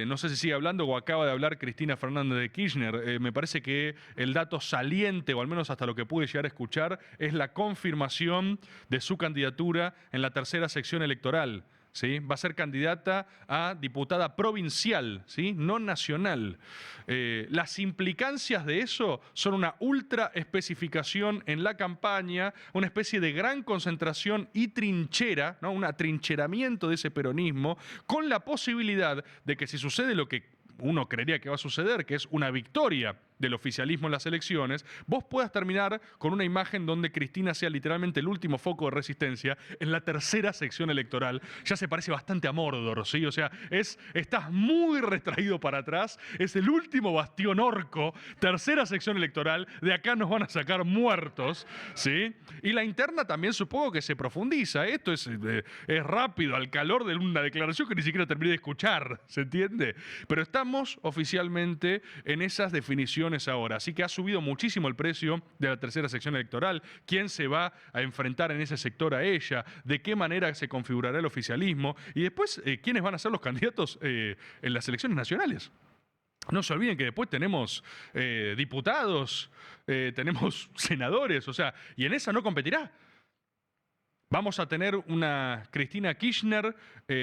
No sé si sigue hablando o acaba de hablar Cristina Fernández de Kirchner. Me parece que el dato saliente, o al menos hasta lo que pude llegar a escuchar, es la confirmación de su candidatura en la tercera sección electoral. ¿Sí? Va a ser candidata a diputada provincial, ¿sí? No nacional. Las implicancias de eso son una ultra especificación en la campaña, una especie de gran concentración y trinchera, ¿no? Un atrincheramiento de ese peronismo, con la posibilidad de que si sucede lo que uno creería que va a suceder, que es una victoria del oficialismo en las elecciones, vos puedas terminar con una imagen donde Cristina sea literalmente el último foco de resistencia en la tercera sección electoral. Ya se parece bastante a Mordor, ¿sí? O sea, estás muy retraído para atrás, es el último bastión orco, tercera sección electoral, de acá nos van a sacar muertos, ¿sí? Y la interna también supongo que se profundiza. Esto es rápido, al calor de una declaración que ni siquiera terminé de escuchar, ¿se entiende? Pero estamos oficialmente en esas definiciones ahora, así que ha subido muchísimo el precio de la tercera sección electoral. ¿Quién se va a enfrentar en ese sector a ella? ¿De qué manera se configurará el oficialismo? Y después, ¿quiénes van a ser los candidatos en las elecciones nacionales? No se olviden que después tenemos diputados, tenemos senadores, o sea, y en esa no competirá. Vamos a tener una Cristina Kirchner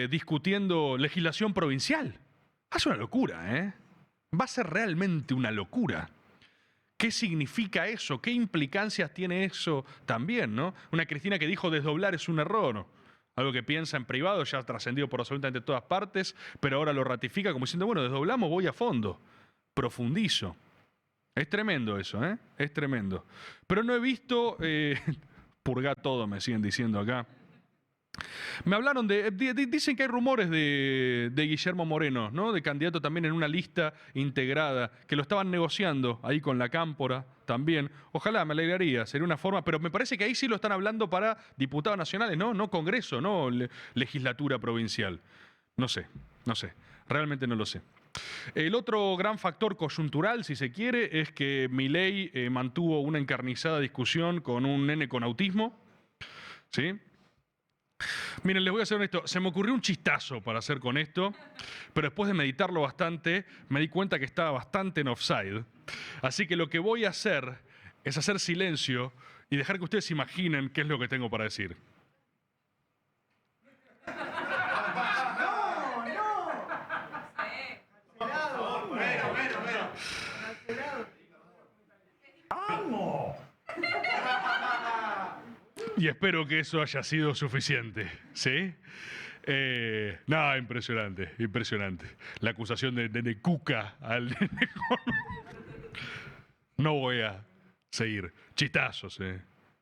discutiendo legislación provincial. Es una locura, ¿eh? Va a ser realmente una locura. ¿Qué significa eso? ¿Qué implicancias tiene eso también, no? Una Cristina que dijo desdoblar es un error, ¿no? Algo que piensa en privado, ya ha trascendido por absolutamente todas partes, pero ahora lo ratifica como diciendo, bueno, desdoblamos, voy a fondo, profundizo. Es tremendo eso, ¿eh? Es tremendo. Pero no he visto... purga todo, me siguen diciendo acá. Me hablaron dicen que hay rumores de Guillermo Moreno, ¿no? De candidato también en una lista integrada, que lo estaban negociando ahí con la Cámpora también. Ojalá, me alegraría, sería una forma, pero me parece que ahí sí lo están hablando para diputados nacionales, ¿no? No Congreso, no legislatura provincial. No sé, realmente no lo sé. El otro gran factor coyuntural, si se quiere, es que Milei mantuvo una encarnizada discusión con un nene con autismo, ¿sí? Miren, les voy a ser honesto, se me ocurrió un chistazo para hacer con esto, pero después de meditarlo bastante, me di cuenta que estaba bastante en offside. Así que lo que voy a hacer es hacer silencio y dejar que ustedes imaginen qué es lo que tengo para decir. Y espero que eso haya sido suficiente, ¿sí? No, impresionante, impresionante. La acusación de Necuca al nene. No voy a seguir. Chistazos,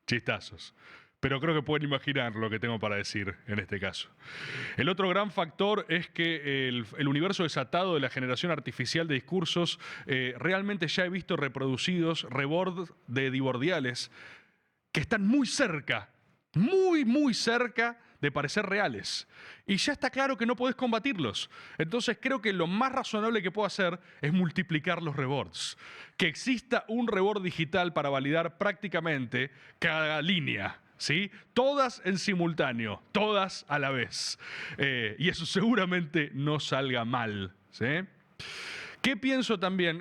chistazos. Pero creo que pueden imaginar lo que tengo para decir en este caso. El otro gran factor es que el universo desatado de la generación artificial de discursos realmente ya he visto reproducidos rebords de divordiales que están muy cerca, muy cerca de parecer reales. Y ya está claro que no podés combatirlos. Entonces creo que lo más razonable que puedo hacer es multiplicar los rebords. Que exista un rebord digital para validar prácticamente cada línea, ¿sí? Todas en simultáneo, todas a la vez. Y eso seguramente no salga mal, ¿sí? ¿Qué pienso también?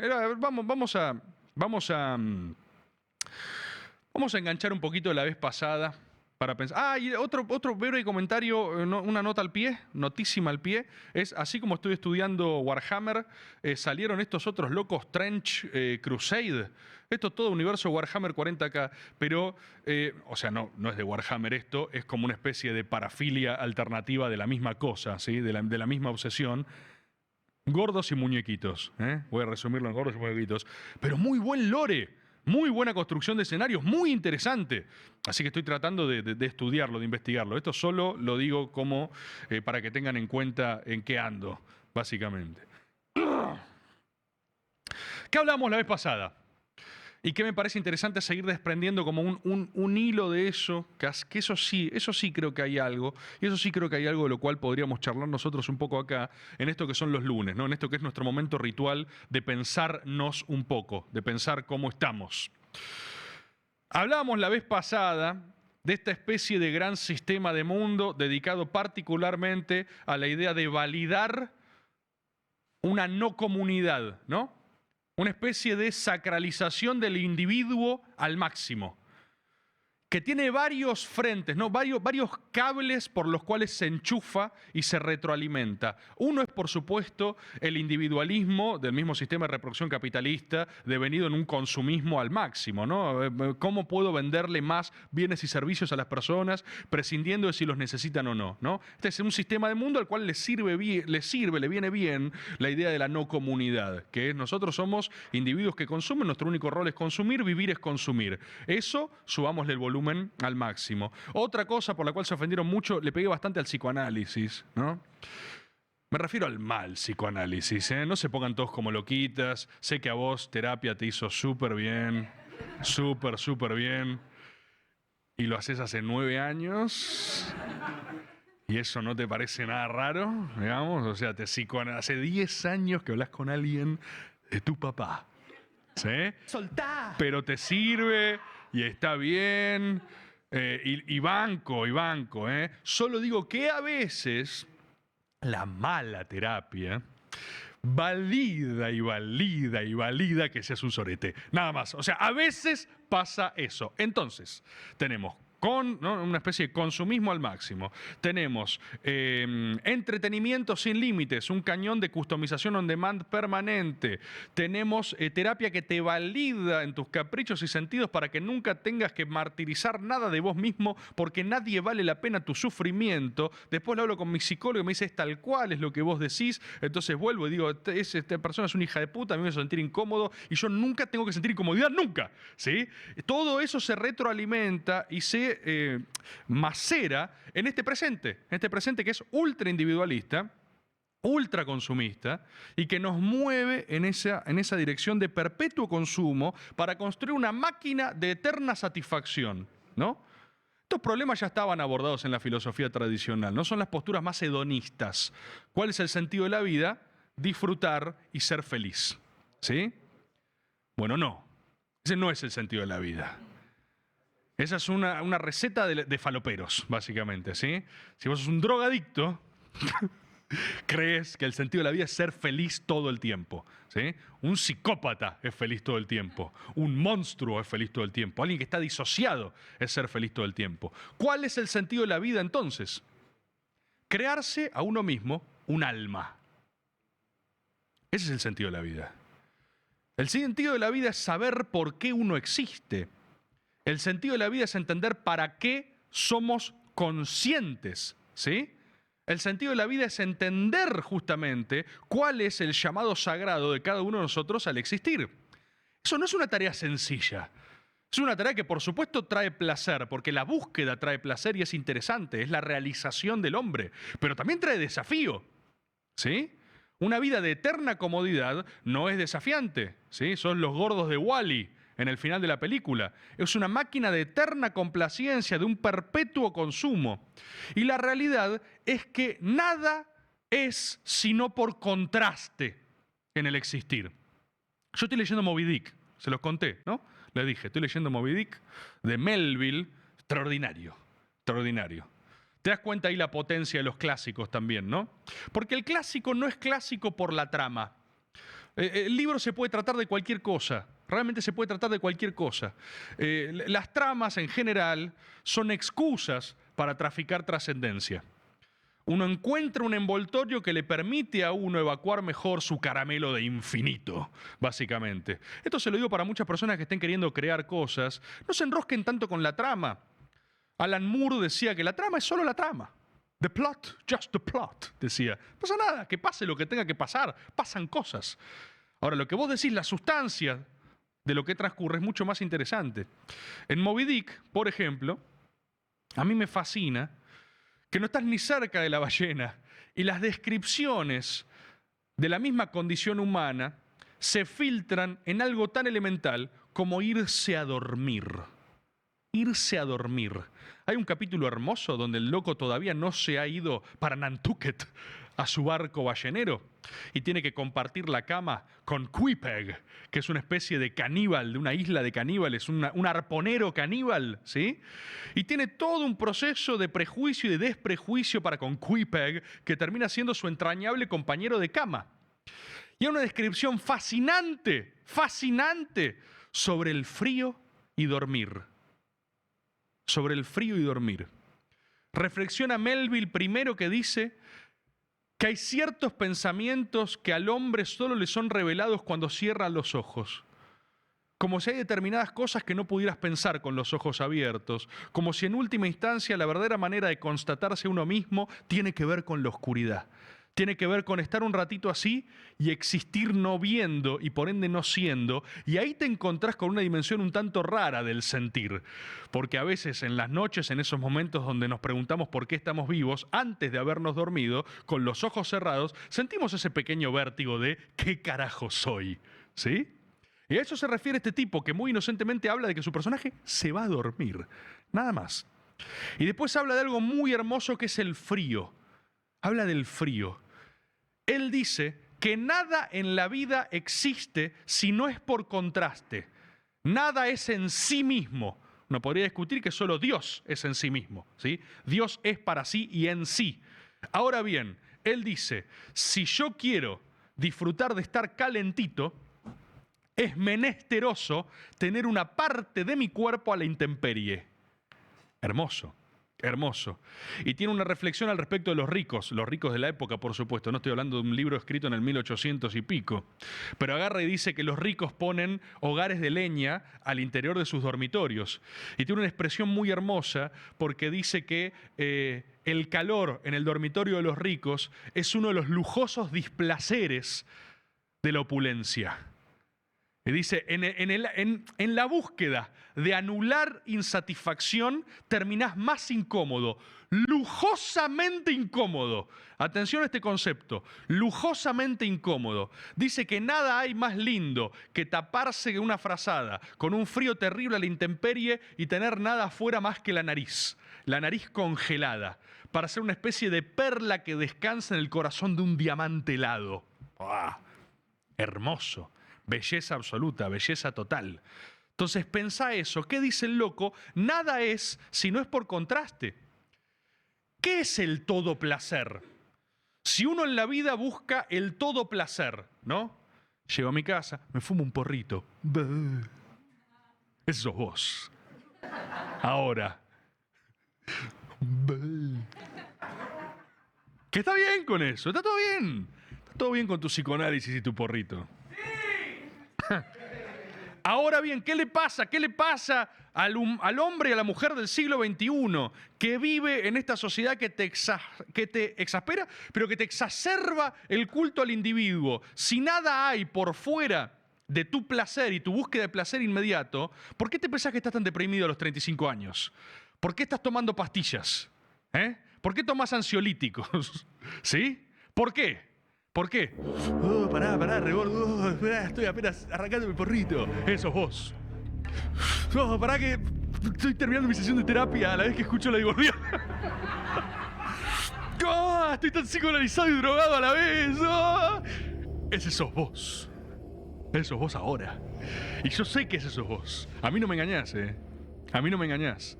Vamos a enganchar un poquito de la vez pasada para pensar. Ah, y otro breve comentario, una nota al pie, notísima al pie, es así como estoy estudiando Warhammer, salieron estos otros locos Trench Crusade. Esto es todo universo Warhammer 40K, pero, o sea, no es de Warhammer esto, es como una especie de parafilia alternativa de la misma cosa, ¿sí? De la misma obsesión. Gordos y muñequitos, ¿eh? Voy a resumirlo en gordos y muñequitos, pero muy buen lore. Muy buena construcción de escenarios, muy interesante. Así que estoy tratando de estudiarlo, de investigarlo. Esto solo lo digo como para que tengan en cuenta en qué ando, básicamente. ¿Qué hablamos la vez pasada? Y que me parece interesante seguir desprendiendo como un hilo de eso, que eso sí creo que hay algo, y eso sí creo que hay algo de lo cual podríamos charlar nosotros un poco acá, en esto que son los lunes, ¿no? En esto que es nuestro momento ritual de pensarnos un poco, de pensar cómo estamos. Hablábamos la vez pasada de esta especie de gran sistema de mundo dedicado particularmente a la idea de validar una no comunidad, ¿no? Una especie de sacralización del individuo al máximo, que tiene varios frentes, ¿no? Varios cables por los cuales se enchufa y se retroalimenta. Uno es, por supuesto, el individualismo del mismo sistema de reproducción capitalista devenido en un consumismo al máximo, ¿no? ¿Cómo puedo venderle más bienes y servicios a las personas prescindiendo de si los necesitan o no, ¿no? Este es un sistema de mundo al cual le viene bien la idea de la no comunidad, que es nosotros somos individuos que consumen, nuestro único rol es consumir, vivir es consumir. Eso, subámosle el volumen al máximo. Otra cosa por la cual se ofendieron mucho, le pegué bastante al psicoanálisis, ¿no? Me refiero al mal psicoanálisis, ¿eh? No se pongan todos como loquitas. Sé que a vos terapia te hizo súper bien, súper bien. Y lo haces hace 9 años. ¿Y eso no te parece nada raro? Digamos, o sea, hace 10 años que hablas con alguien de tu papá. ¿Sí? ¡Soltá! Pero te sirve y está bien. Y banco, ¿eh? Solo digo que a veces la mala terapia valida que seas un sorete. Nada más. O sea, a veces pasa eso. Entonces, tenemos ¿no? Una especie de consumismo al máximo. Tenemos entretenimiento sin límites, un cañón de customización on demand permanente. Tenemos terapia que te valida en tus caprichos y sentidos para que nunca tengas que martirizar nada de vos mismo porque nadie vale la pena tu sufrimiento. Después lo hablo con mi psicólogo y me dice, es tal cual, es lo que vos decís. Entonces vuelvo y digo, esta persona es una hija de puta, a mí me hace sentir incómodo y yo nunca tengo que sentir incomodidad, nunca. ¿Sí? Todo eso se retroalimenta y se macera en este presente que es ultra individualista, ultra consumista y que nos mueve en esa dirección de perpetuo consumo para construir una máquina de eterna satisfacción, ¿no? Estos problemas ya estaban abordados en la filosofía tradicional, no son las posturas más hedonistas. ¿Cuál es el sentido de la vida? Disfrutar y ser feliz, ¿sí? Bueno, no, ese no es el sentido de la vida. Esa es una receta de faloperos, básicamente, ¿sí? Si vos sos un drogadicto, crees que el sentido de la vida es ser feliz todo el tiempo, ¿sí? Un psicópata es feliz todo el tiempo. Un monstruo es feliz todo el tiempo. Alguien que está disociado es ser feliz todo el tiempo. ¿Cuál es el sentido de la vida entonces? Crearse a uno mismo un alma. Ese es el sentido de la vida. El sentido de la vida es saber por qué uno existe. El sentido de la vida es entender para qué somos conscientes, ¿sí? El sentido de la vida es entender justamente cuál es el llamado sagrado de cada uno de nosotros al existir. Eso no es una tarea sencilla. Es una tarea que por supuesto trae placer, porque la búsqueda trae placer y es interesante, es la realización del hombre, pero también trae desafío, ¿sí? Una vida de eterna comodidad no es desafiante, ¿sí? Son los gordos de Wall-E en el final de la película. Es una máquina de eterna complacencia, de un perpetuo consumo. Y la realidad es que nada es sino por contraste en el existir. Yo estoy leyendo Moby Dick, se los conté, ¿no? Les dije, estoy leyendo Moby Dick de Melville, extraordinario, extraordinario. Te das cuenta ahí la potencia de los clásicos también, ¿no? Porque el clásico no es clásico por la trama. El libro se puede tratar de cualquier cosa. Realmente se puede tratar de cualquier cosa. Las tramas en general son excusas para traficar trascendencia. Uno encuentra un envoltorio que le permite a uno evacuar mejor su caramelo de infinito, básicamente. Esto se lo digo para muchas personas que estén queriendo crear cosas. No se enrosquen tanto con la trama. Alan Moore decía que la trama es solo la trama. The plot, just the plot, decía. No pasa nada, que pase lo que tenga que pasar. Pasan cosas. Ahora, lo que vos decís, la sustancia de lo que transcurre es mucho más interesante. En Moby Dick, por ejemplo, a mí me fascina que no estás ni cerca de la ballena y las descripciones de la misma condición humana se filtran en algo tan elemental como irse a dormir. Irse a dormir. Hay un capítulo hermoso donde el loco todavía no se ha ido para Nantucket a su barco ballenero y tiene que compartir la cama con Queequeg, que es una especie de caníbal, de una isla de caníbales, un arponero caníbal, ¿sí? Y tiene todo un proceso de prejuicio y de desprejuicio para con Queequeg, que termina siendo su entrañable compañero de cama. Y hay una descripción fascinante, fascinante, sobre el frío y dormir. Sobre el frío y dormir. Reflexiona Melville primero que dice que hay ciertos pensamientos que al hombre solo le son revelados cuando cierra los ojos. Como si hay determinadas cosas que no pudieras pensar con los ojos abiertos. Como si en última instancia la verdadera manera de constatarse a uno mismo tiene que ver con la oscuridad. Tiene que ver con estar un ratito así y existir no viendo y por ende no siendo. Y ahí te encontrás con una dimensión un tanto rara del sentir. Porque a veces en las noches, en esos momentos donde nos preguntamos por qué estamos vivos, antes de habernos dormido, con los ojos cerrados, sentimos ese pequeño vértigo de ¿qué carajo soy? ¿Sí? Y a eso se refiere este tipo que muy inocentemente habla de que su personaje se va a dormir. Nada más. Y después habla de algo muy hermoso que es el frío. Habla del frío. Él dice que nada en la vida existe si no es por contraste. Nada es en sí mismo. Uno podría discutir que solo Dios es en sí mismo, ¿sí? Dios es para sí y en sí. Ahora bien, él dice, si yo quiero disfrutar de estar calentito, es menesteroso tener una parte de mi cuerpo a la intemperie. Hermoso. Hermoso. Y tiene una reflexión al respecto de los ricos de la época, por supuesto. No estoy hablando de un libro escrito en el 1800 y pico. Pero agarra y dice que los ricos ponen hogares de leña al interior de sus dormitorios. Y tiene una expresión muy hermosa porque dice que el calor en el dormitorio de los ricos es uno de los lujosos displaceres de la opulencia. Y dice, en la búsqueda de anular insatisfacción, terminás más incómodo, lujosamente incómodo. Atención a este concepto, lujosamente incómodo. Dice que nada hay más lindo que taparse de una frazada con un frío terrible a la intemperie y tener nada afuera más que la nariz congelada, para ser una especie de perla que descansa en el corazón de un diamante helado. ¡Ah! Hermoso. Belleza absoluta, belleza total. Entonces pensá eso. ¿Qué dice el loco? Nada es si no es por contraste. ¿Qué es el todo placer? Si uno en la vida busca el todo placer, ¿no? Llego a mi casa, me fumo un porrito. Eso sos vos. Ahora. ¿Qué está bien con eso? Está todo bien. Está todo bien con tu psicoanálisis y tu porrito. Ahora bien, ¿qué le pasa? ¿Qué le pasa al hombre y a la mujer del siglo XXI que vive en esta sociedad que te exaspera, pero que te exacerba el culto al individuo? Si nada hay por fuera de tu placer y tu búsqueda de placer inmediato, ¿por qué te pensás que estás tan deprimido a los 35 años? ¿Por qué estás tomando pastillas? ¿Por qué tomás ansiolíticos? ¿Sí? ¿Por qué? ¿Por qué? Oh, pará, rebord. Estoy apenas arrancando mi porrito. Eso, vos. Oh, pará que estoy terminando mi sesión de terapia a la vez que escucho la divorciada. Oh, estoy tan psicoanalizado y drogado a la vez. Oh. Ese sos vos. Ese sos vos ahora. Y yo sé que ese sos vos. A mí no me engañás, A mí no me engañás.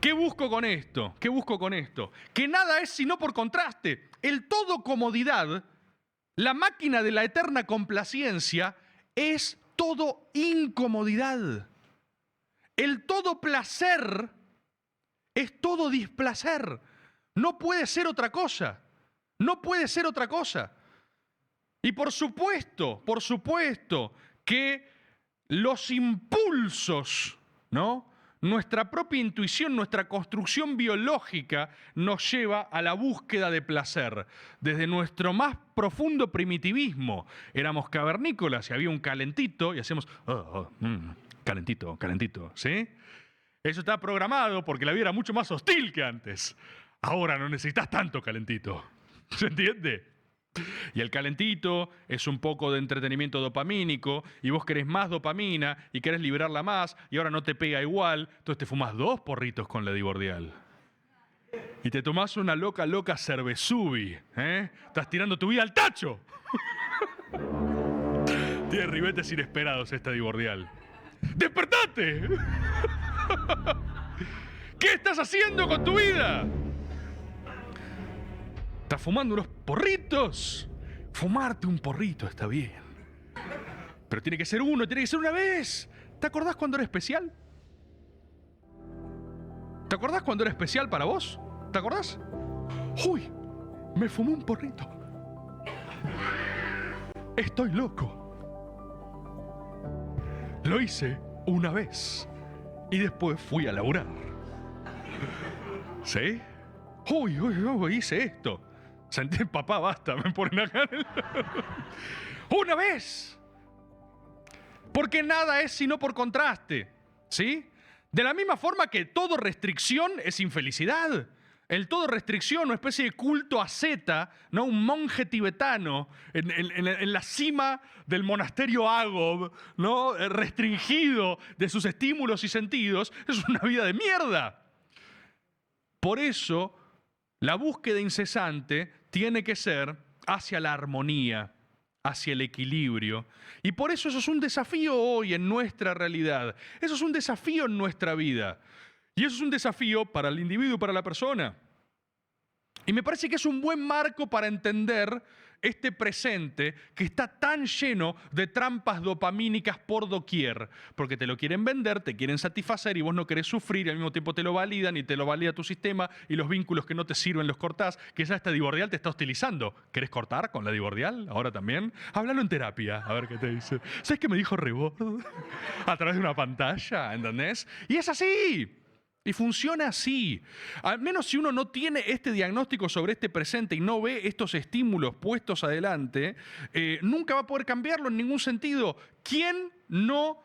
¿Qué busco con esto? ¿Qué busco con esto? Que nada es sino por contraste. El todo comodidad, la máquina de la eterna complacencia, es todo incomodidad. El todo placer es todo displacer. No puede ser otra cosa. No puede ser otra cosa. Y por supuesto que los impulsos, ¿no? Nuestra propia intuición, nuestra construcción biológica nos lleva a la búsqueda de placer. Desde nuestro más profundo primitivismo, éramos cavernícolas y había un calentito y hacíamos, calentito, ¿sí? Eso está programado porque la vida era mucho más hostil que antes. Ahora no necesitas tanto calentito, ¿se entiende? Y el calentito es un poco de entretenimiento dopamínico y vos querés más dopamina y querés liberarla más y ahora no te pega igual, entonces te fumás 2 porritos con la Dibordial. Y te tomás una loca cervezubi, Estás tirando tu vida al tacho. Tiene ribetes inesperados esta Dibordial. ¡Despertate! ¿Qué estás haciendo con tu vida? ¿Estás fumando unos porritos? Fumarte un porrito está bien. Pero tiene que ser uno, tiene que ser una vez. ¿Te acordás cuando era especial? ¿Te acordás cuando era especial para vos? ¿Te acordás? ¡Uy! Me fumé un porrito. Estoy loco. Lo hice una vez y después fui a laburar. ¿Sí? Uy, hice esto. Sentí, papá, basta, me ponen acá. ¡Una vez! Porque nada es sino por contraste. ¿Sí? De la misma forma que todo restricción es infelicidad. El todo restricción, una especie de culto asceta, ¿no? Un monje tibetano en la cima del monasterio Agob, ¿no? Restringido de sus estímulos y sentidos, es una vida de mierda. Por eso, la búsqueda incesante tiene que ser hacia la armonía, hacia el equilibrio. Y por eso es un desafío hoy en nuestra realidad. Eso es un desafío en nuestra vida. Y eso es un desafío para el individuo y para la persona. Y me parece que es un buen marco para entender este presente que está tan lleno de trampas dopamínicas por doquier. Porque te lo quieren vender, te quieren satisfacer y vos no querés sufrir y al mismo tiempo te lo validan y te lo valida tu sistema y los vínculos que no te sirven los cortás, que ya esta Divordial te está hostilizando. ¿Querés cortar con la Divordial ahora también? Háblalo en terapia, a ver qué te dice. ¿Sabes qué me dijo Rebord? A través de una pantalla, ¿entendés? Y es así. Y funciona así. Al menos si uno no tiene este diagnóstico sobre este presente y no ve estos estímulos puestos adelante, nunca va a poder cambiarlo en ningún sentido. ¿Quién no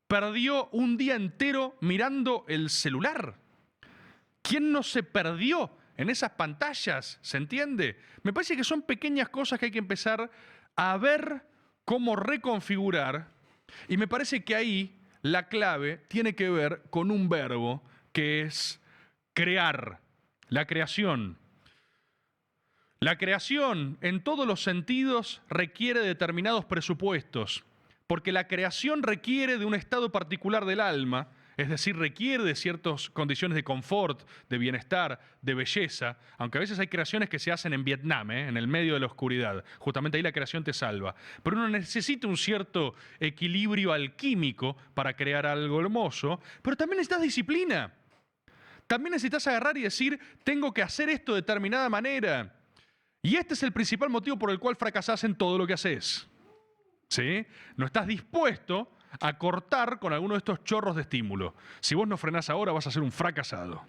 perdió un día entero mirando el celular? ¿Quién no se perdió en esas pantallas? ¿Se entiende? Me parece que son pequeñas cosas que hay que empezar a ver cómo reconfigurar. Y me parece que ahí la clave tiene que ver con un verbo que es crear, la creación. La creación, en todos los sentidos, requiere determinados presupuestos, porque la creación requiere de un estado particular del alma, es decir, requiere de ciertas condiciones de confort, de bienestar, de belleza, aunque a veces hay creaciones que se hacen en Vietnam, en el medio de la oscuridad. Justamente ahí la creación te salva. Pero uno necesita un cierto equilibrio alquímico para crear algo hermoso, pero también necesitas disciplina. También necesitas agarrar y decir, tengo que hacer esto de determinada manera. Y este es el principal motivo por el cual fracasás en todo lo que haces. ¿Sí? No estás dispuesto a cortar con alguno de estos chorros de estímulo. Si vos no frenás ahora, vas a ser un fracasado.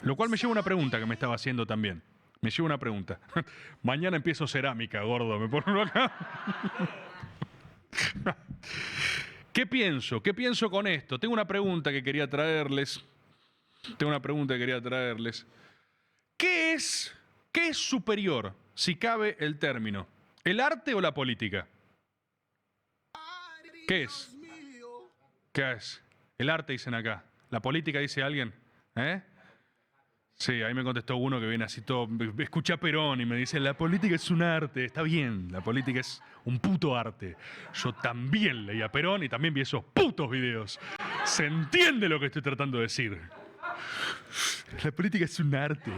Lo cual me lleva a una pregunta que me estaba haciendo también. Me lleva una pregunta. Mañana empiezo cerámica, gordo. ¿Me pongo acá? ¿Qué pienso? ¿Qué pienso con esto? Tengo una pregunta que quería traerles. ¿Qué es superior, si cabe el término? ¿El arte o la política? ¿Qué es? ¿Qué es? El arte dicen acá. ¿La política dice alguien? Sí, ahí me contestó uno que viene así todo, escucha a Perón y me dice, la política es un arte. Está bien, la política es un puto arte. Yo también leí a Perón y también vi esos putos videos. ¿Se entiende lo que estoy tratando de decir? La política es un arte.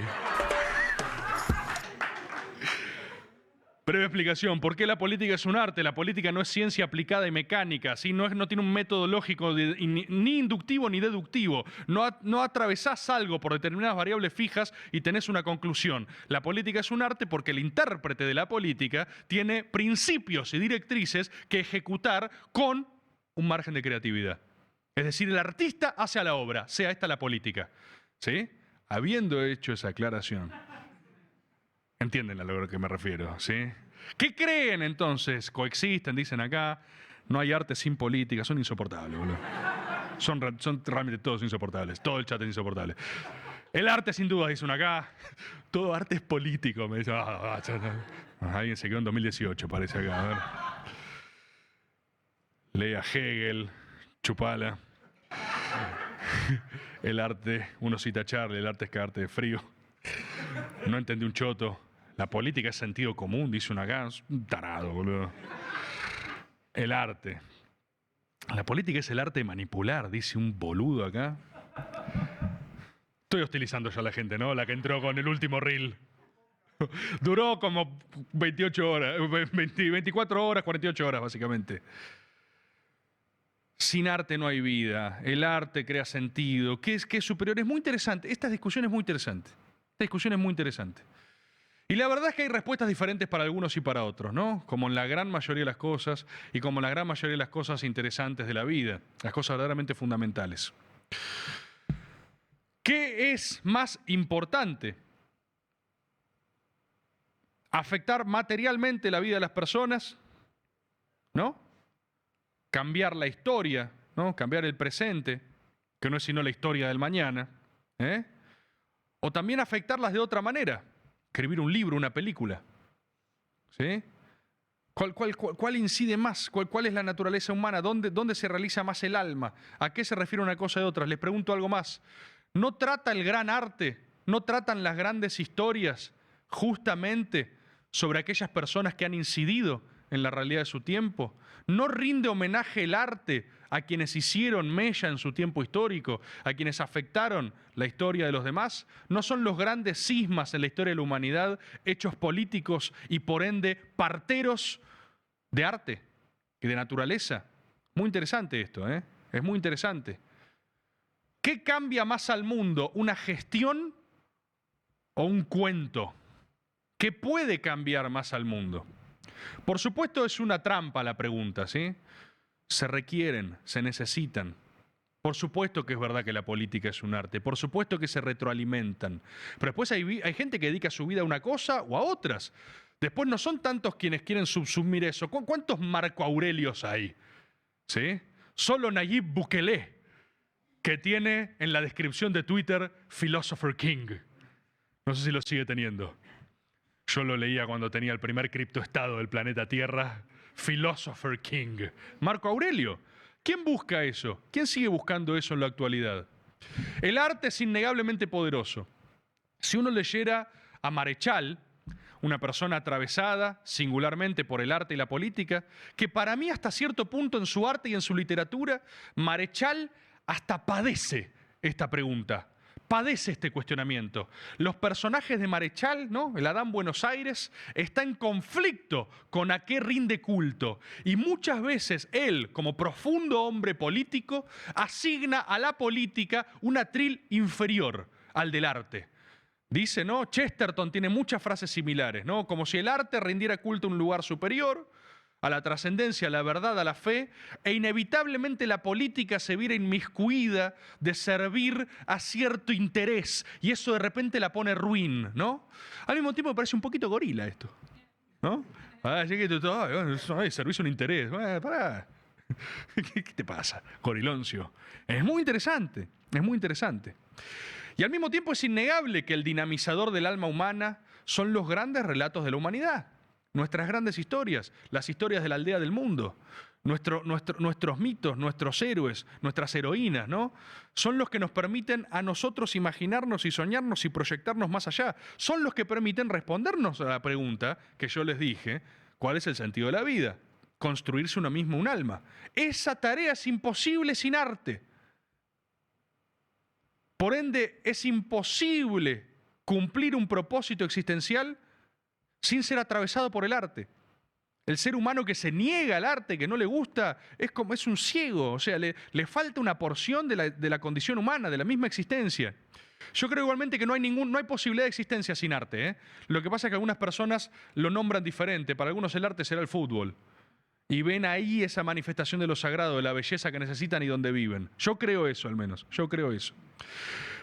Breve explicación. ¿Por qué la política es un arte? La política no es ciencia aplicada y mecánica, ¿sí? No tiene un método lógico ni inductivo ni deductivo. No atravesás algo por determinadas variables fijas y tenés una conclusión. La política es un arte porque el intérprete de la política tiene principios y directrices que ejecutar con un margen de creatividad. Es decir, el artista hace a la obra, sea esta la política. ¿Sí? Habiendo hecho esa aclaración, entienden a lo que me refiero, ¿sí? ¿Qué creen entonces? Coexisten, dicen acá. No hay arte sin política. Son insoportables, boludo. Son realmente todos insoportables. Todo el chat es insoportable. El arte sin duda, dicen acá. Todo arte es político, me dice. Alguien se quedó en 2018, parece acá. A ver. Lea Hegel, chupala. El arte, uno cita a Charlie, el arte es cagarte de frío. No entendí un choto. La política es sentido común, dice una acá. Es un tarado, boludo. El arte. La política es el arte de manipular, dice un boludo acá. Estoy hostilizando ya a la gente, ¿no? La que entró con el último reel. Duró como 28 horas, 24 horas, 48 horas básicamente. Sin arte no hay vida, el arte crea sentido. ¿Qué es superior? Es muy interesante, esta discusión es muy interesante. Esta discusión es muy interesante. Y la verdad es que hay respuestas diferentes para algunos y para otros, ¿no? Como en la gran mayoría de las cosas y como en la gran mayoría de las cosas interesantes de la vida, las cosas verdaderamente fundamentales. ¿Qué es más importante? ¿Afectar materialmente la vida de las personas? ¿No? Cambiar la historia, ¿no? Cambiar el presente, que no es sino la historia del mañana, ¿eh? O también afectarlas de otra manera, escribir un libro, una película, ¿sí? ¿Cuál incide más? ¿Cuál es la naturaleza humana? ¿Dónde se realiza más el alma? ¿A qué se refiere una cosa de otra? Les pregunto algo más. ¿No trata el gran arte, no tratan las grandes historias justamente sobre aquellas personas que han incidido en la realidad de su tiempo? ¿No rinde homenaje el arte a quienes hicieron mella en su tiempo histórico, a quienes afectaron la historia de los demás? ¿No son los grandes cismas en la historia de la humanidad hechos políticos y por ende parteros de arte y de naturaleza? Muy interesante esto, ¿eh? Es muy interesante. ¿Qué cambia más al mundo, una gestión o un cuento? ¿Qué puede cambiar más al mundo? Por supuesto es una trampa la pregunta, ¿sí? Se requieren, se necesitan. Por supuesto que es verdad que la política es un arte, por supuesto que se retroalimentan, pero después hay gente que dedica su vida a una cosa o a otras. Después no son tantos quienes quieren subsumir eso. ¿Cuántos Marco Aurelios hay? ¿Sí? Solo Nayib Bukele, que tiene en la descripción de Twitter Philosopher King. No sé si lo sigue teniendo. Yo lo leía cuando tenía el primer criptoestado del planeta Tierra, Philosopher King. Marco Aurelio. ¿Quién busca eso? ¿Quién sigue buscando eso en la actualidad? El arte es innegablemente poderoso. Si uno leyera a Marechal, una persona atravesada singularmente por el arte y la política, que para mí hasta cierto punto en su arte y en su literatura, Marechal hasta padece esta pregunta. Padece este cuestionamiento. Los personajes de Marechal, ¿no? El Adán Buenos Aires, está en conflicto con a qué rinde culto. Y muchas veces él, como profundo hombre político, asigna a la política un atril inferior al del arte. Dice, ¿no? Chesterton tiene muchas frases similares, ¿no? Como si el arte rindiera culto a un lugar superior, a la trascendencia, a la verdad, a la fe, e inevitablemente la política se viera inmiscuida de servir a cierto interés, y eso de repente la pone ruin, ¿no? Al mismo tiempo me parece un poquito gorila esto, ¿no? Servicio a un interés. Pará. ¿Qué te pasa, goriloncio? Es muy interesante, es muy interesante. Y al mismo tiempo es innegable que el dinamizador del alma humana son los grandes relatos de la humanidad. Nuestras grandes historias, las historias de la aldea del mundo, nuestros mitos, nuestros héroes, nuestras heroínas, ¿no? Son los que nos permiten a nosotros imaginarnos y soñarnos y proyectarnos más allá. Son los que permiten respondernos a la pregunta que yo les dije, ¿cuál es el sentido de la vida? Construirse uno mismo un alma. Esa tarea es imposible sin arte. Por ende, es imposible cumplir un propósito existencial sin ser atravesado por el arte. El ser humano que se niega al arte, que no le gusta, es un ciego, o sea, le falta una porción de la condición humana, de la misma existencia. Yo creo igualmente que no hay posibilidad de existencia sin arte, ¿eh? Lo que pasa es que algunas personas lo nombran diferente. Para algunos el arte será el fútbol. Y ven ahí esa manifestación de lo sagrado, de la belleza que necesitan y donde viven. Yo creo eso, al menos. Yo creo eso.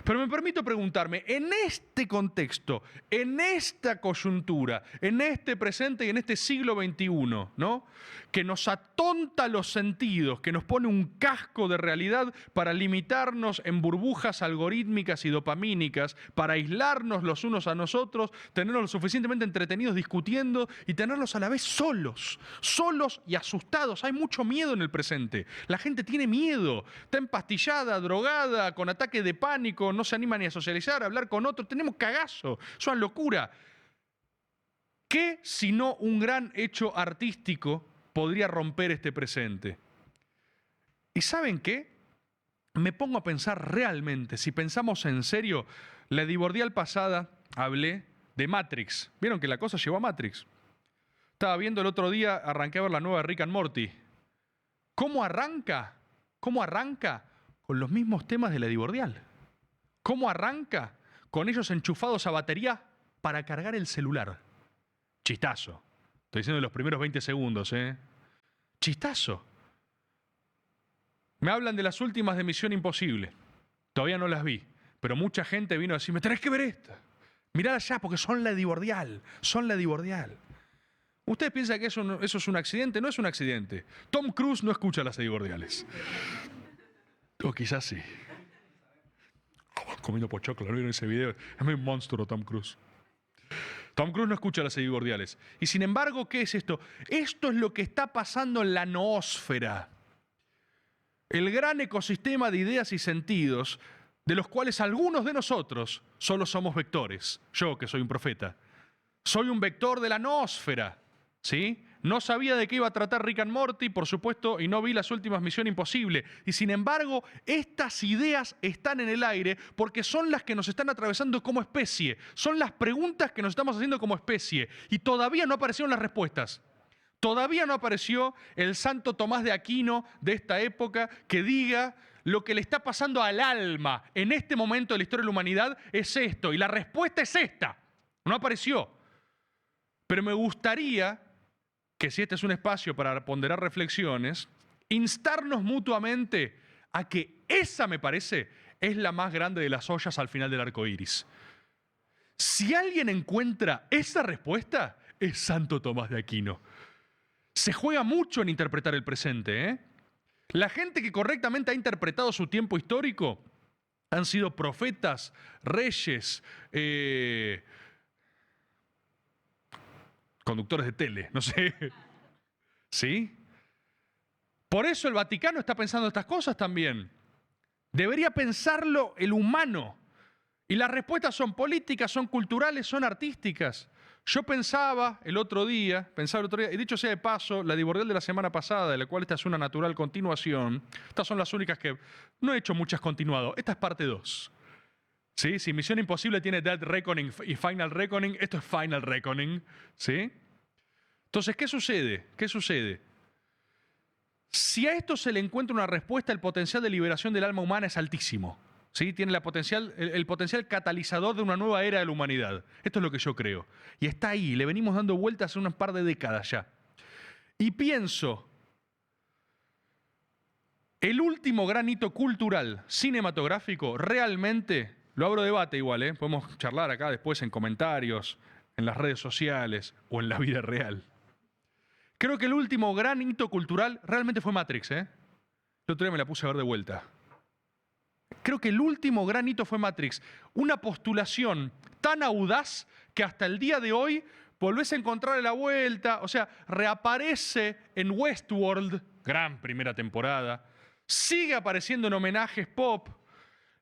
Pero me permito preguntarme, en este contexto, en esta coyuntura, en este presente y en este siglo XXI, ¿no? Que nos atonta los sentidos, que nos pone un casco de realidad para limitarnos en burbujas algorítmicas y dopamínicas, para aislarnos los unos a nosotros, tenernos lo suficientemente entretenidos discutiendo y tenerlos a la vez solos y asustados. Hay mucho miedo en el presente. La gente tiene miedo, está empastillada, drogada, con ataque de pánico, no se anima ni a socializar, a hablar con otros. Tenemos cagazo, es una locura. ¿Qué sino un gran hecho artístico podría romper este presente? ¿Y saben qué? Me pongo a pensar realmente, si pensamos en serio, la Divordial pasada hablé de Matrix. ¿Vieron que la cosa llegó a Matrix? Estaba viendo el otro día, arranqué a ver la nueva Rick and Morty. ¿Cómo arranca? ¿Cómo arranca? Con los mismos temas de la Divordial. ¿Cómo arranca? Con ellos enchufados a batería para cargar el celular. Chistazo. Estoy diciendo en los primeros 20 segundos, ¿eh? Chistazo. Me hablan de las últimas de Misión Imposible. Todavía no las vi, pero mucha gente vino a decirme, tenés que ver esta. Mirá allá, porque son la Divordial. Son la Divordial. ¿Ustedes piensan que eso es un accidente? No es un accidente. Tom Cruise no escucha las Divordiales. O quizás sí. Comiendo pochoclo, ¿no vieron ese video? Es muy monstruo Tom Cruise. Tom Cruise no escucha las Divordiales. Y sin embargo, ¿qué es esto? Esto es lo que está pasando en la noósfera. El gran ecosistema de ideas y sentidos, de los cuales algunos de nosotros solo somos vectores. Yo, que soy un profeta, soy un vector de la noósfera. ¿Sí? No sabía de qué iba a tratar Rick and Morty, por supuesto, y no vi las últimas Misión Imposible. Y sin embargo, estas ideas están en el aire porque son las que nos están atravesando como especie. Son las preguntas que nos estamos haciendo como especie. Y todavía no aparecieron las respuestas. Todavía no apareció el santo Tomás de Aquino de esta época que diga lo que le está pasando al alma en este momento de la historia de la humanidad es esto. Y la respuesta es esta. No apareció. Pero me gustaría que, si este es un espacio para ponderar reflexiones, instarnos mutuamente a que esa, me parece, es la más grande de las ollas al final del arco iris. Si alguien encuentra esa respuesta, es Santo Tomás de Aquino. Se juega mucho en interpretar el presente, ¿eh? La gente que correctamente ha interpretado su tiempo histórico han sido profetas, reyes, conductores de tele, no sé. ¿Sí? Por eso el Vaticano está pensando estas cosas también. Debería pensarlo el humano. Y las respuestas son políticas, son culturales, son artísticas. Yo pensaba el otro día, y dicho sea de paso, la Divordial de la semana pasada, de la cual esta es una natural continuación, estas son las únicas que no he hecho muchas continuado. Esta es parte 2. ¿Sí? Si Misión Imposible tiene Dead Reckoning y Final Reckoning, esto es Final Reckoning. ¿Sí? Entonces, ¿qué sucede? ¿Qué sucede? Si a esto se le encuentra una respuesta, el potencial de liberación del alma humana es altísimo. ¿Sí? Tiene el potencial catalizador de una nueva era de la humanidad. Esto es lo que yo creo. Y está ahí, le venimos dando vueltas hace unas par de décadas ya. Y pienso, el último gran hito cultural, cinematográfico, realmente, lo abro debate igual, podemos charlar acá después en comentarios, en las redes sociales o en la vida real. Creo que el último gran hito cultural realmente fue Matrix, El otro día me la puse a ver de vuelta. Creo que el último gran hito fue Matrix. Una postulación tan audaz que hasta el día de hoy volvés a encontrarle la vuelta. O sea, reaparece en Westworld, gran primera temporada. Sigue apareciendo en homenajes pop.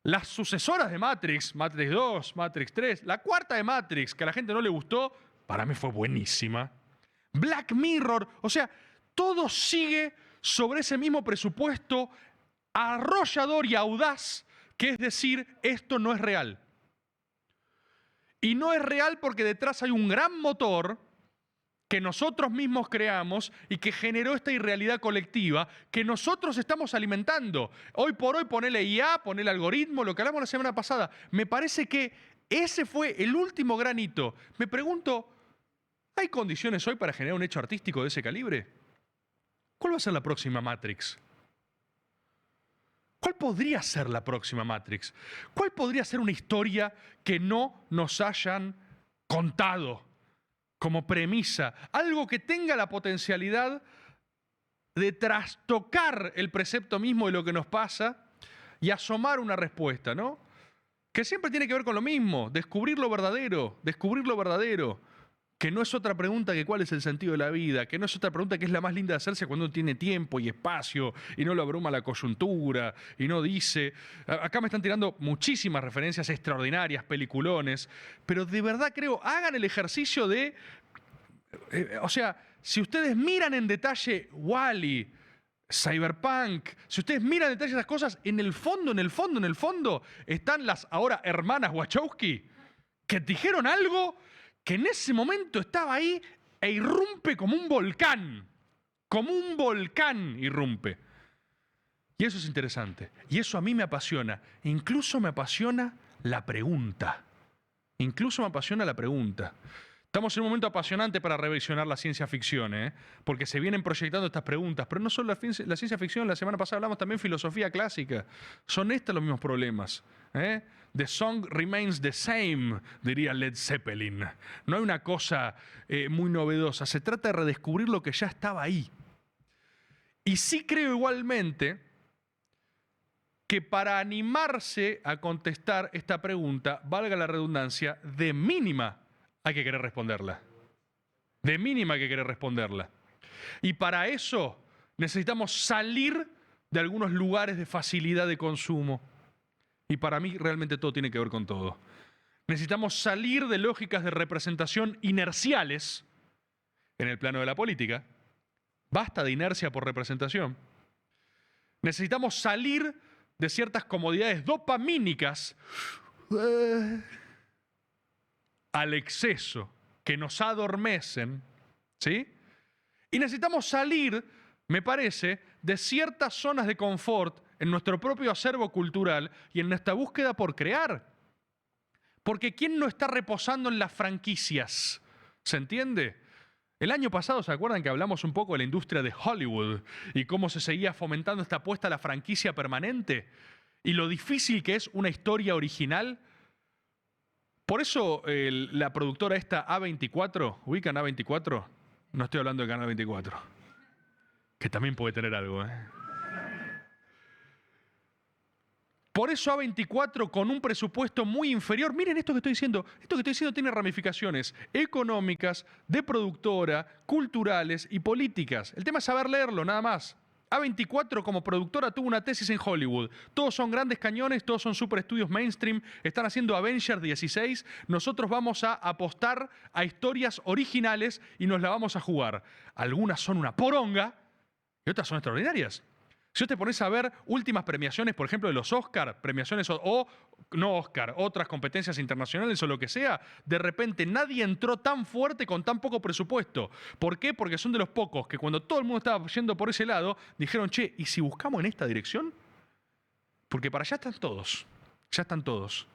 Las sucesoras de Matrix, Matrix 2, Matrix 3, la cuarta de Matrix, que a la gente no le gustó, para mí fue buenísima. Black Mirror, o sea, todo sigue sobre ese mismo presupuesto arrollador y audaz, que es decir, esto no es real. Y no es real porque detrás hay un gran motor que nosotros mismos creamos y que generó esta irrealidad colectiva que nosotros estamos alimentando. Hoy por hoy ponele IA, ponele algoritmo, lo que hablamos la semana pasada. Me parece que ese fue el último gran hito. Me pregunto, ¿hay condiciones hoy para generar un hecho artístico de ese calibre? ¿Cuál va a ser la próxima Matrix? ¿Cuál podría ser la próxima Matrix? ¿Cuál podría ser una historia que no nos hayan contado como premisa? Algo que tenga la potencialidad de trastocar el precepto mismo de lo que nos pasa y asomar una respuesta, ¿no? Que siempre tiene que ver con lo mismo, descubrir lo verdadero, que no es otra pregunta que cuál es el sentido de la vida, que no es otra pregunta que es la más linda de hacerse cuando uno tiene tiempo y espacio y no lo abruma la coyuntura y no dice... Acá me están tirando muchísimas referencias extraordinarias, peliculones, pero de verdad creo, hagan el ejercicio de... o sea, si ustedes miran en detalle Wall-E, Cyberpunk, si ustedes miran en detalle esas cosas, en el fondo, están las ahora hermanas Wachowski, que dijeron algo que en ese momento estaba ahí e irrumpe como un volcán. Como un volcán irrumpe. Y eso es interesante. Y eso a mí me apasiona. Incluso me apasiona la pregunta. Incluso me apasiona la pregunta. Estamos en un momento apasionante para revisionar la ciencia ficción, porque se vienen proyectando estas preguntas. Pero no solo la ciencia ficción, la semana pasada hablamos también de filosofía clásica. Son estos los mismos problemas. The song remains the same, diría Led Zeppelin. No hay una cosa muy novedosa. Se trata de redescubrir lo que ya estaba ahí. Y sí creo igualmente que para animarse a contestar esta pregunta, valga la redundancia, de mínima hay que querer responderla. De mínima hay que querer responderla. Y para eso necesitamos salir de algunos lugares de facilidad de consumo. Y para mí realmente todo tiene que ver con todo. Necesitamos salir de lógicas de representación inerciales en el plano de la política. Basta de inercia por representación. Necesitamos salir de ciertas comodidades dopamínicas al exceso, que nos adormecen, ¿sí? Y necesitamos salir, me parece, de ciertas zonas de confort en nuestro propio acervo cultural y en nuestra búsqueda por crear. Porque ¿quién no está reposando en las franquicias? ¿Se entiende? El año pasado, ¿se acuerdan que hablamos un poco de la industria de Hollywood y cómo se seguía fomentando esta apuesta a la franquicia permanente? Y lo difícil que es una historia original. Por eso la productora esta A24, ¿ubican A24? No estoy hablando de Canal 24, que también puede tener algo, Por eso A24 con un presupuesto muy inferior, miren esto que estoy diciendo tiene ramificaciones económicas, de productora, culturales y políticas. El tema es saber leerlo, nada más. A24 como productora tuvo una tesis en Hollywood. Todos son grandes cañones, todos son super estudios mainstream, están haciendo Avengers 16. Nosotros vamos a apostar a historias originales y nos la vamos a jugar. Algunas son una poronga y otras son extraordinarias. Si vos te pones a ver últimas premiaciones, por ejemplo, de los Oscar, premiaciones o no Oscar, otras competencias internacionales o lo que sea, de repente nadie entró tan fuerte con tan poco presupuesto. ¿Por qué? Porque son de los pocos que cuando todo el mundo estaba yendo por ese lado, dijeron, che, ¿y si buscamos en esta dirección? Porque para allá están todos, ya están todos.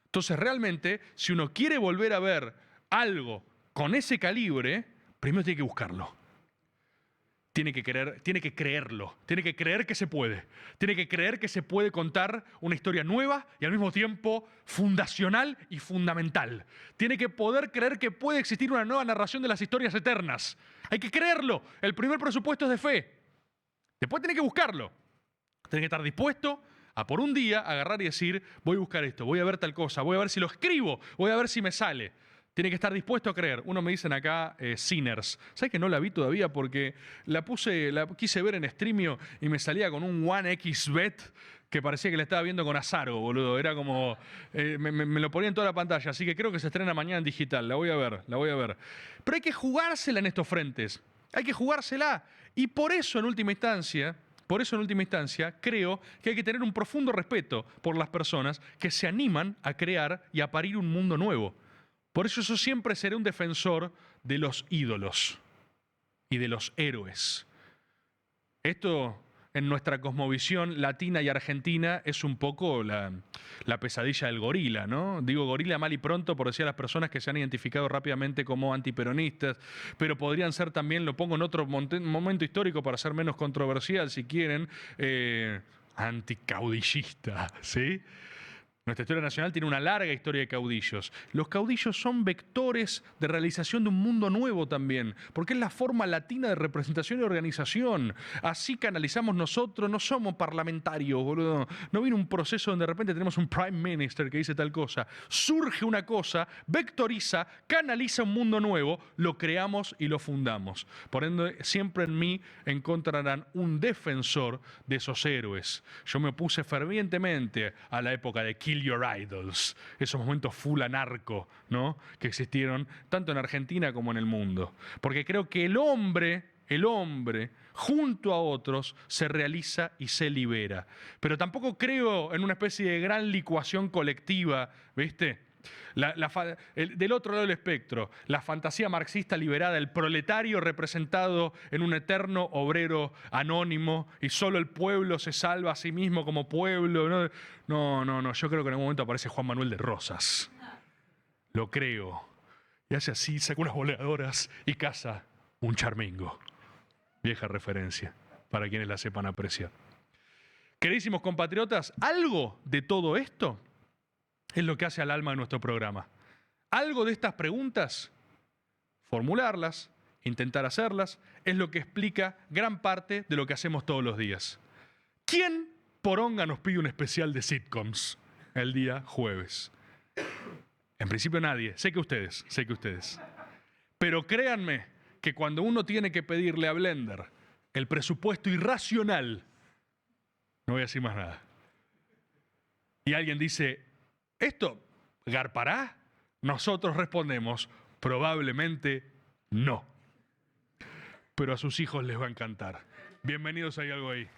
Entonces realmente, si uno quiere volver a ver algo con ese calibre, primero tiene que buscarlo. Tiene que creerlo, tiene que creer que se puede. Tiene que creer que se puede contar una historia nueva y al mismo tiempo fundacional y fundamental. Tiene que poder creer que puede existir una nueva narración de las historias eternas. Hay que creerlo. El primer presupuesto es de fe. Después tiene que buscarlo. Tiene que estar dispuesto a por un día agarrar y decir, voy a buscar esto, voy a ver tal cosa, voy a ver si lo escribo, voy a ver si me sale. Tiene que estar dispuesto a creer. Uno me dicen acá, Sinners. ¿Sabes que no la vi todavía? Porque la quise ver en Streamio y me salía con un One XBet que parecía que la estaba viendo con Azaro, boludo. Era como, me lo ponía en toda la pantalla. Así que creo que se estrena mañana en digital. La voy a ver. Pero hay que jugársela en estos frentes. Hay que jugársela. Y por eso, en última instancia, creo que hay que tener un profundo respeto por las personas que se animan a crear y a parir un mundo nuevo. Por eso yo siempre seré un defensor de los ídolos y de los héroes. Esto en nuestra cosmovisión latina y argentina es un poco la pesadilla del gorila, ¿no? Digo gorila mal y pronto por decir a las personas que se han identificado rápidamente como antiperonistas, pero podrían ser también, lo pongo en otro momento histórico para ser menos controversial si quieren, anticaudillista, ¿sí? Nuestra historia nacional tiene una larga historia de caudillos. Los caudillos son vectores de realización de un mundo nuevo también, porque es la forma latina de representación y organización. Así canalizamos nosotros, no somos parlamentarios, boludo. No viene un proceso donde de repente tenemos un prime minister que dice tal cosa. Surge una cosa, vectoriza, canaliza un mundo nuevo, lo creamos y lo fundamos. Por ende, siempre en mí encontrarán un defensor de esos héroes. Yo me opuse fervientemente a la época de Kill Your Idols, esos momentos full anarco, ¿no? Que existieron tanto en Argentina como en el mundo. Porque creo que el hombre, junto a otros, se realiza y se libera. Pero tampoco creo en una especie de gran licuación colectiva, ¿viste? Del otro lado del espectro, la fantasía marxista liberada, el proletario representado en un eterno obrero anónimo y solo el pueblo se salva a sí mismo como pueblo. No, yo creo que en algún momento aparece Juan Manuel de Rosas. Lo creo. Y hace así, saca unas boleadoras y caza un charmingo. Vieja referencia, para quienes la sepan apreciar. Queridísimos compatriotas, algo de todo esto es lo que hace al alma de nuestro programa. Algo de estas preguntas, formularlas, intentar hacerlas, es lo que explica gran parte de lo que hacemos todos los días. ¿Quién poronga nos pide un especial de sitcoms el día jueves? En principio nadie, sé que ustedes. Pero créanme que cuando uno tiene que pedirle a Blender el presupuesto irracional, no voy a decir más nada, y alguien dice, ¿esto garpará? Nosotros respondemos, probablemente no. Pero a sus hijos les va a encantar. Bienvenidos a Hay Algo Ahí.